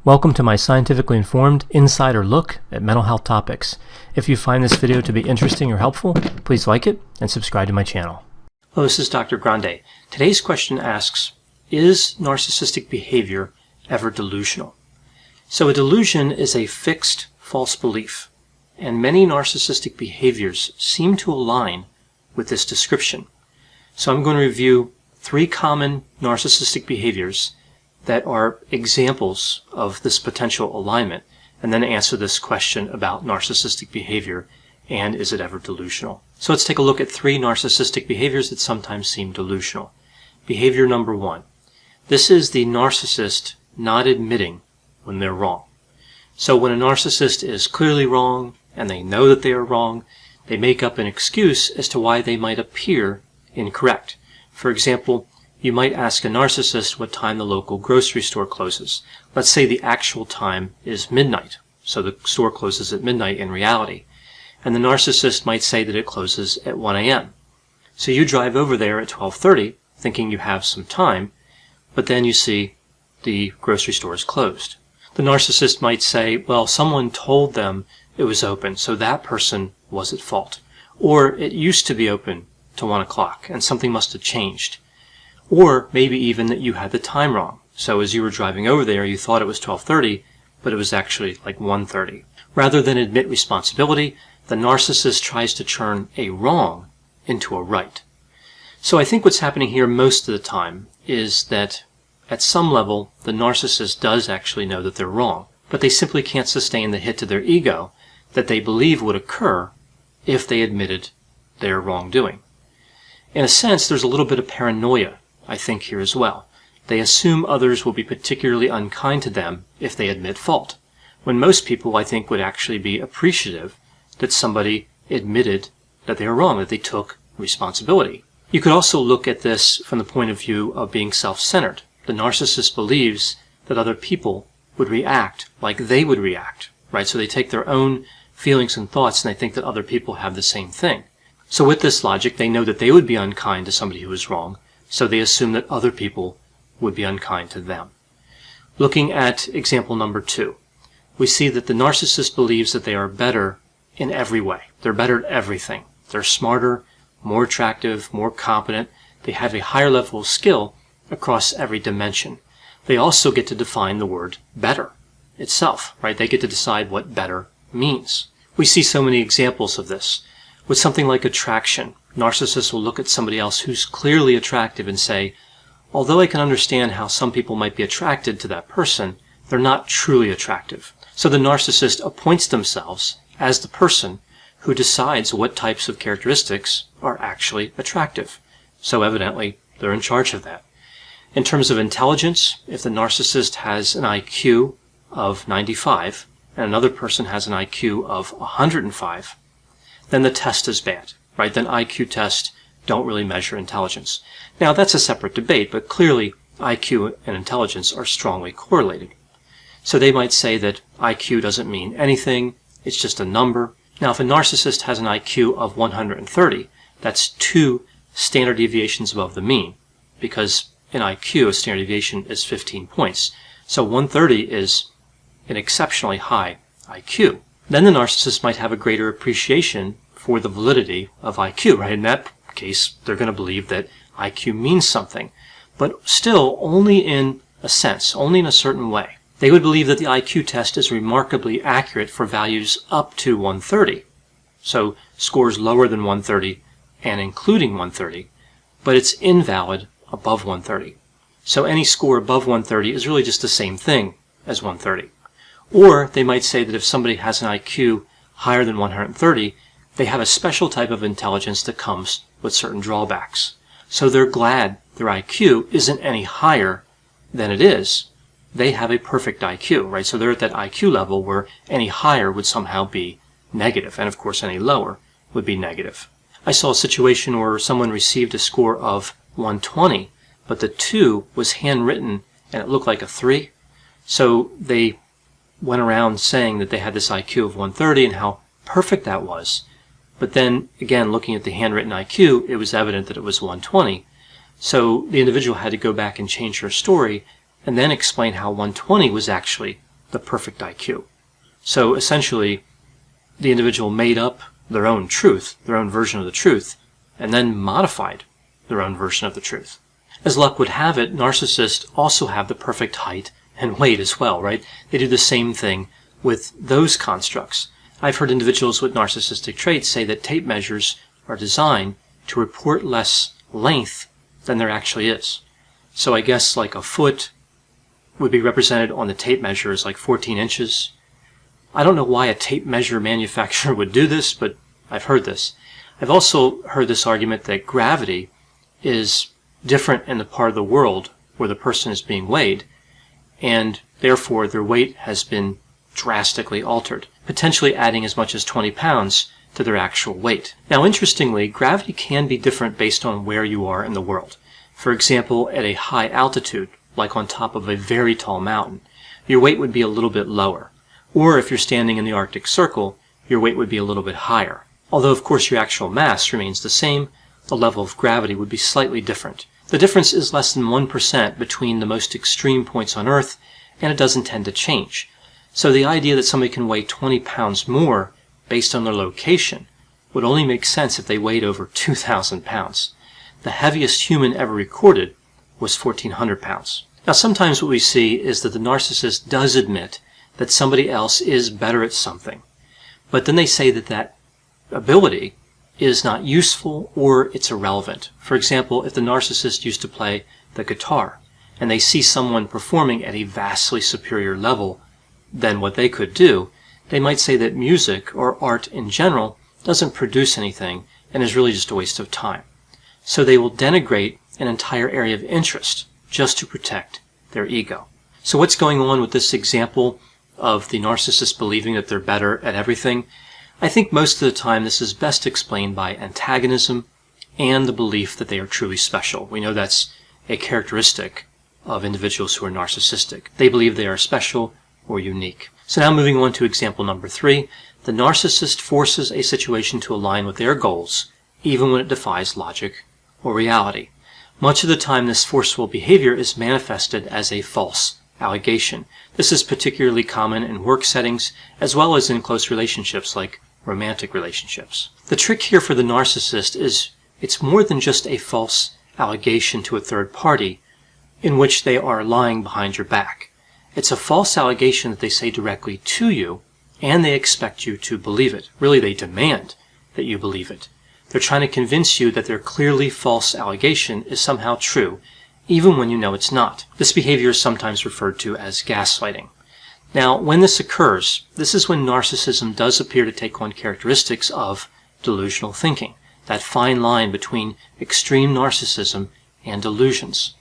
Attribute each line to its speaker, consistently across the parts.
Speaker 1: Welcome to my scientifically informed insider look at mental health topics. If you find this video to be interesting or helpful, please like it and subscribe to my channel. Hello, this is Dr. Grande. Today's question asks, is narcissistic behavior ever delusional? So a delusion is a fixed false belief, and many narcissistic behaviors seem to align with this description. So I'm going to review 3 common narcissistic behaviors that are examples of this potential alignment, and then answer this question about narcissistic behavior and is it ever delusional. So let's take a look at 3 narcissistic behaviors that sometimes seem delusional. Behavior number 1. This is the narcissist not admitting when they're wrong. So when a narcissist is clearly wrong and they know that they are wrong, they make up an excuse as to why they might appear incorrect. For example, you might ask a narcissist what time the local grocery store closes. Let's say the actual time is midnight, so the store closes at midnight in reality. And the narcissist might say that it closes at 1 a.m. So you drive over there at 12:30 thinking you have some time, but then you see the grocery store is closed. The narcissist might say, well, someone told them it was open, so that person was at fault. Or it used to be open to 1 o'clock and something must have changed. Or maybe even that you had the time wrong. So as you were driving over there, you thought it was 12:30, but it was actually like 1:30. Rather than admit responsibility, the narcissist tries to turn a wrong into a right. So I think what's happening here most of the time is that at some level, the narcissist does actually know that they're wrong, but they simply can't sustain the hit to their ego that they believe would occur if they admitted their wrongdoing. In a sense, there's a little bit of paranoia, I think, here as well. They assume others will be particularly unkind to them if they admit fault, when most people, I think, would actually be appreciative that somebody admitted that they were wrong, that they took responsibility. You could also look at this from the point of view of being self-centered. The narcissist believes that other people would react like they would react, right? So they take their own feelings and thoughts and they think that other people have the same thing. So with this logic, they know that they would be unkind to somebody who is wrong, so they assume that other people would be unkind to them. Looking at example number 2, we see that the narcissist believes that they are better in every way. They're better at everything. They're smarter, more attractive, more competent. They have a higher level of skill across every dimension. They also get to define the word better itself, right? They get to decide what better means. We see so many examples of this. With something like attraction, narcissists will look at somebody else who's clearly attractive and say, although I can understand how some people might be attracted to that person, they're not truly attractive. So the narcissist appoints themselves as the person who decides what types of characteristics are actually attractive. So evidently, they're in charge of that. In terms of intelligence, if the narcissist has an IQ of 95 and another person has an IQ of 105, then the test is bad, right? Then IQ tests don't really measure intelligence. Now, that's a separate debate, but clearly IQ and intelligence are strongly correlated. So they might say that IQ doesn't mean anything, it's just a number. Now, if a narcissist has an IQ of 130, that's 2 standard deviations above the mean, because in IQ, a standard deviation is 15 points. So 130 is an exceptionally high IQ. Then the narcissist might have a greater appreciation for the validity of IQ, right? In that case, they're going to believe that IQ means something, but still only in a sense, only in a certain way. They would believe that the IQ test is remarkably accurate for values up to 130, so scores lower than 130 and including 130, but it's invalid above 130. So any score above 130 is really just the same thing as 130. Or they might say that if somebody has an IQ higher than 130, they have a special type of intelligence that comes with certain drawbacks. So they're glad their IQ isn't any higher than it is. They have a perfect IQ, right? So they're at that IQ level where any higher would somehow be negative, and of course any lower would be negative. I saw a situation where someone received a score of 120, but the 2 was handwritten and it looked like a 3. So they went around saying that they had this IQ of 130 and how perfect that was. But then, again, looking at the handwritten IQ, it was evident that it was 120. So the individual had to go back and change her story and then explain how 120 was actually the perfect IQ. So essentially, the individual made up their own truth, their own version of the truth, and then modified their own version of the truth. As luck would have it, narcissists also have the perfect height and weight as well, right? They do the same thing with those constructs. I've heard individuals with narcissistic traits say that tape measures are designed to report less length than there actually is. So I guess like a foot would be represented on the tape measure as like 14 inches. I don't know why a tape measure manufacturer would do this, but I've heard this. I've also heard this argument that gravity is different in the part of the world where the person is being weighed, and therefore their weight has been drastically altered, potentially adding as much as 20 pounds to their actual weight. Now, interestingly, gravity can be different based on where you are in the world. For example, at a high altitude, like on top of a very tall mountain, your weight would be a little bit lower. Or if you're standing in the Arctic Circle, your weight would be a little bit higher. Although, of course, your actual mass remains the same, the level of gravity would be slightly different. The difference is less than 1% between the most extreme points on Earth, and it doesn't tend to change. So the idea that somebody can weigh 20 pounds more based on their location would only make sense if they weighed over 2,000 pounds. The heaviest human ever recorded was 1,400 pounds. Now, sometimes what we see is that the narcissist does admit that somebody else is better at something, but then they say that that ability is not useful or it's irrelevant. For example, if the narcissist used to play the guitar and they see someone performing at a vastly superior level than what they could do, they might say that music or art in general doesn't produce anything and is really just a waste of time. So they will denigrate an entire area of interest just to protect their ego. So what's going on with this example of the narcissist believing that they're better at everything? I think most of the time this is best explained by antagonism and the belief that they are truly special. We know that's a characteristic of individuals who are narcissistic. They believe they are special or unique. So now moving on to example number 3, the narcissist forces a situation to align with their goals, even when it defies logic or reality. Much of the time this forceful behavior is manifested as a false allegation. This is particularly common in work settings as well as in close relationships like romantic relationships. The trick here for the narcissist is it's more than just a false allegation to a third party in which they are lying behind your back. It's a false allegation that they say directly to you, and they expect you to believe it. Really, they demand that you believe it. They're trying to convince you that their clearly false allegation is somehow true, even when you know it's not. This behavior is sometimes referred to as gaslighting. Now, when this occurs, this is when narcissism does appear to take on characteristics of delusional thinking, that fine line between extreme narcissism and delusions.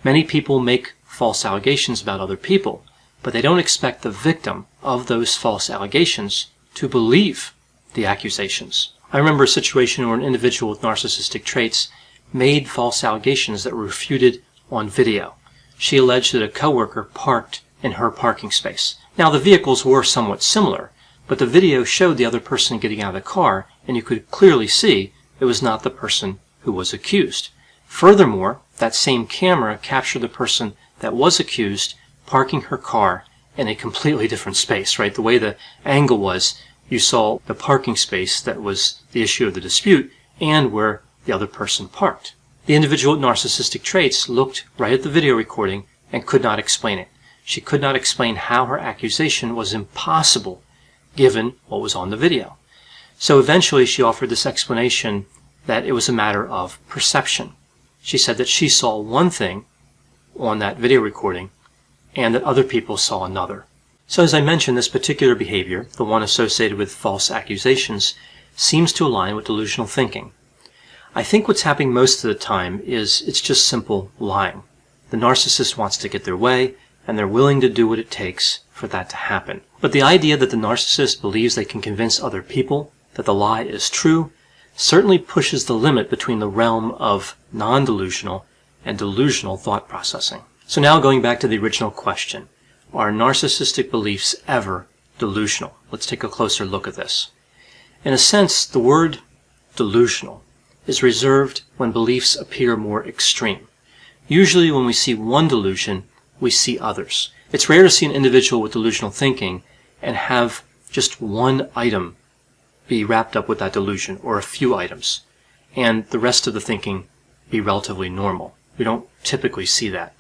Speaker 1: Many people make false allegations about other people, but they don't expect the victim of those false allegations to believe the accusations. I remember a situation where an individual with narcissistic traits made false allegations that were refuted on video. She alleged that a coworker parked in her parking space. Now, the vehicles were somewhat similar, but the video showed the other person getting out of the car, and you could clearly see it was not the person who was accused. Furthermore, that same camera captured the person that was accused parking her car in a completely different space, right? The way the angle was, you saw the parking space that was the issue of the dispute and where the other person parked. The individual with narcissistic traits looked right at the video recording and could not explain it. She could not explain how her accusation was impossible given what was on the video. So eventually she offered this explanation that it was a matter of perception. She said that she saw one thing on that video recording and that other people saw another. So as I mentioned, this particular behavior, the one associated with false accusations, seems to align with delusional thinking. I think what's happening most of the time is it's just simple lying. The narcissist wants to get their way, and they're willing to do what it takes for that to happen. But the idea that the narcissist believes they can convince other people that the lie is true certainly pushes the limit between the realm of non-delusional and delusional thought processing. So now going back to the original question, are narcissistic beliefs ever delusional? Let's take a closer look at this. In a sense, the word delusional is reserved when beliefs appear more extreme. Usually when we see one delusion, we see others. It's rare to see an individual with delusional thinking and have just one item be wrapped up with that delusion, or a few items, and the rest of the thinking be relatively normal. We don't typically see that.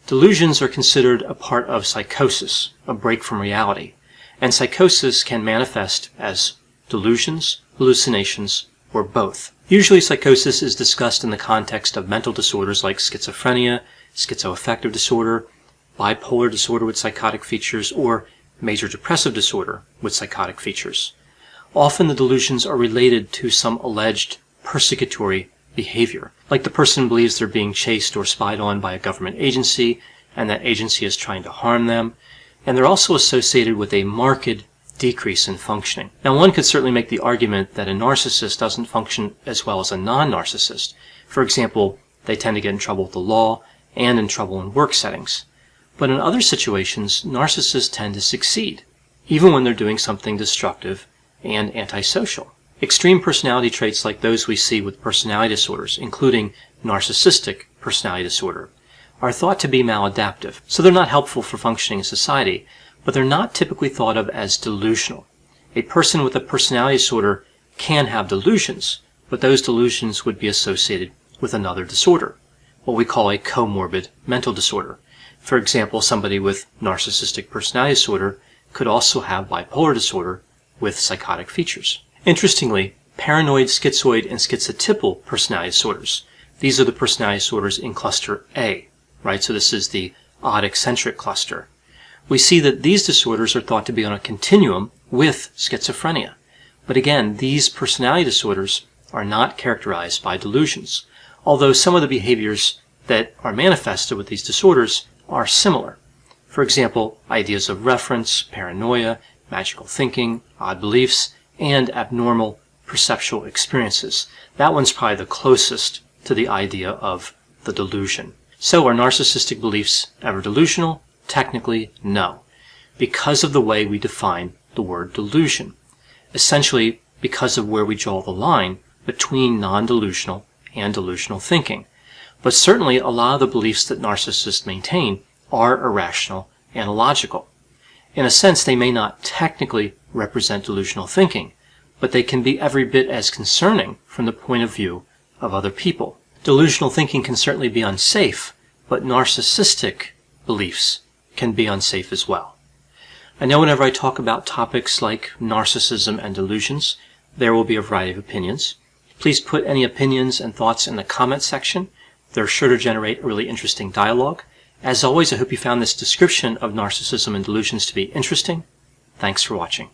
Speaker 1: Delusions are considered a part of psychosis, a break from reality, and psychosis can manifest as delusions, hallucinations, or both. Usually psychosis is discussed in the context of mental disorders like schizophrenia, schizoaffective disorder, bipolar disorder with psychotic features, or major depressive disorder with psychotic features. Often the delusions are related to some alleged persecutory behavior, like the person believes they're being chased or spied on by a government agency, and that agency is trying to harm them, and they're also associated with a marked decrease in functioning. Now, one could certainly make the argument that a narcissist doesn't function as well as a non-narcissist. For example, they tend to get in trouble with the law and in trouble in work settings. But in other situations, narcissists tend to succeed, even when they're doing something destructive and antisocial. Extreme personality traits like those we see with personality disorders, including Narcissistic Personality Disorder, are thought to be maladaptive, so they're not helpful for functioning in society, but they're not typically thought of as delusional. A person with a personality disorder can have delusions, but those delusions would be associated with another disorder, what we call a comorbid mental disorder. For example, somebody with Narcissistic Personality Disorder could also have bipolar disorder with psychotic features. Interestingly, paranoid, schizoid, and schizotypal personality disorders, these are the personality disorders in cluster A, right? So this is the odd eccentric cluster. We see that these disorders are thought to be on a continuum with schizophrenia. But again, these personality disorders are not characterized by delusions, although some of the behaviors that are manifested with these disorders are similar. For example, ideas of reference, paranoia, magical thinking, odd beliefs, and abnormal perceptual experiences. That one's probably the closest to the idea of the delusion. So are narcissistic beliefs ever delusional? Technically, no, because of the way we define the word delusion. Essentially, because of where we draw the line between non-delusional and delusional thinking. But certainly a lot of the beliefs that narcissists maintain are irrational and illogical. In a sense, they may not technically represent delusional thinking, but they can be every bit as concerning from the point of view of other people. Delusional thinking can certainly be unsafe, but narcissistic beliefs can be unsafe as well. I know whenever I talk about topics like narcissism and delusions, there will be a variety of opinions. Please put any opinions and thoughts in the comment section. They're sure to generate a really interesting dialogue. As always, I hope you found this description of narcissism and delusions to be interesting. Thanks for watching.